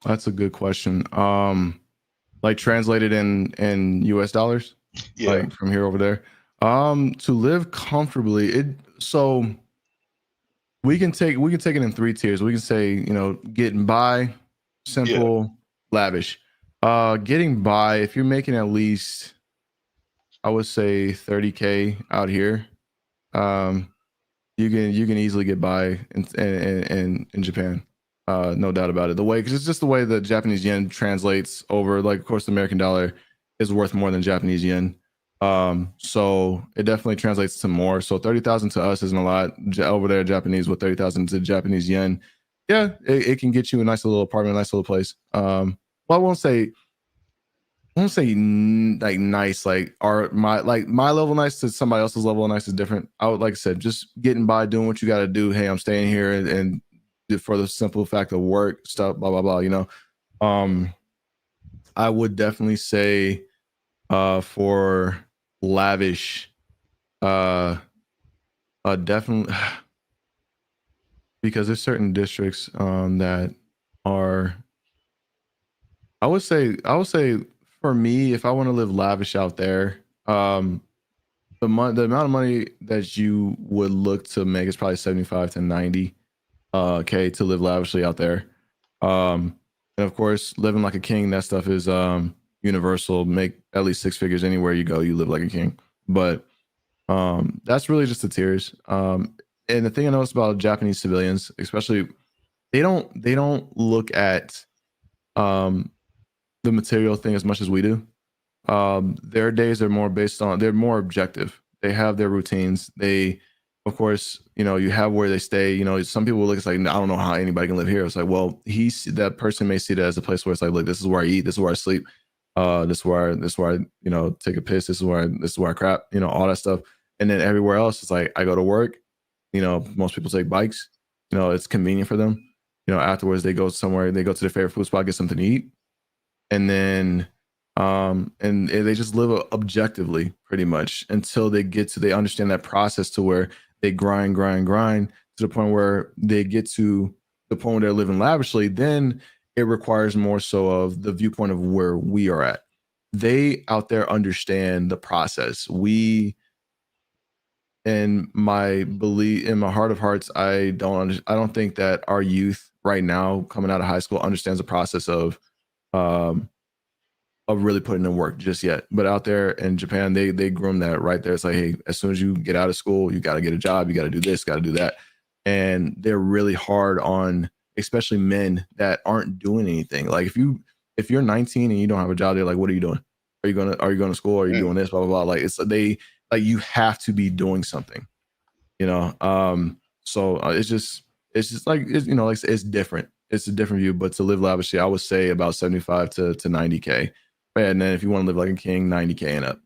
That's a good question. Like translated in US dollars, Yeah, like from here over there. To live comfortably, it so we can take it in three tiers. We can say, getting by, yeah, simple, lavish. Getting by, if you're making at least, I would say 30K out here, um, you can easily get by in Japan. No doubt about it. The way, because it's just the way the Japanese yen translates over. Like, of course, the American dollar is worth more than Japanese yen. So it definitely translates to more. So 30,000 to us isn't a lot. Over there, Japanese with 30,000 to Japanese yen, yeah, it can get you a nice little apartment, a nice little place. Well, I won't say like nice, like my level nice to somebody else's level of nice is different. I would, like I said, just getting by, doing what you got to do. Hey, I'm staying here, and for the simple fact of work stuff, blah blah blah. Um, I would definitely say, for lavish, uh, definitely, because there's certain districts that are. I would say for me, if I want to live lavish out there, um, the amount of money that you would look to make is probably 75 to 90 k to live lavishly out there. Um, and of course, living like a king, that stuff is universal. Make at least six figures anywhere you go, you live like a king. But that's really just the tiers. And the thing I noticed about Japanese civilians, especially, they don't look at um, the material thing as much as we do. Their days are more based on, they're more objective. They have their routines. They, of course, you have where they stay. Some people look, it's like, I don't know how anybody can live here. It's like, well, that person may see that as a place where it's like, look, this is where I eat, this is where I sleep, this is where I take a piss, this is where I crap, all that stuff. And then everywhere else, it's like I go to work. Most people take bikes. It's convenient for them. Afterwards they go somewhere, they go to their favorite food spot, get something to eat, and then and they just live objectively pretty much until they understand that process to where they grind to the point where they get to the point where they're living lavishly. Then it requires more so of the viewpoint of where we are at. They out there understand the process. We, in my belief, in my heart of hearts, I don't think that our youth right now coming out of high school understands the process um of really putting in work just yet. But out there in Japan, they groom that right there. It's like, hey, as soon as you get out of school, you got to get a job, you got to do this, got to do that, and they're really hard on, especially men that aren't doing anything. Like if you're 19 and you don't have a job, they're like, what are you doing? Are you going to school? Are you mm, doing this? Blah blah blah. Like, it's they, like, you have to be doing something. So it's just like, like it's different. It's a different view. But to live lavishly, I would say about 75 to 90K. And then if you want to live like a king, 90K and up.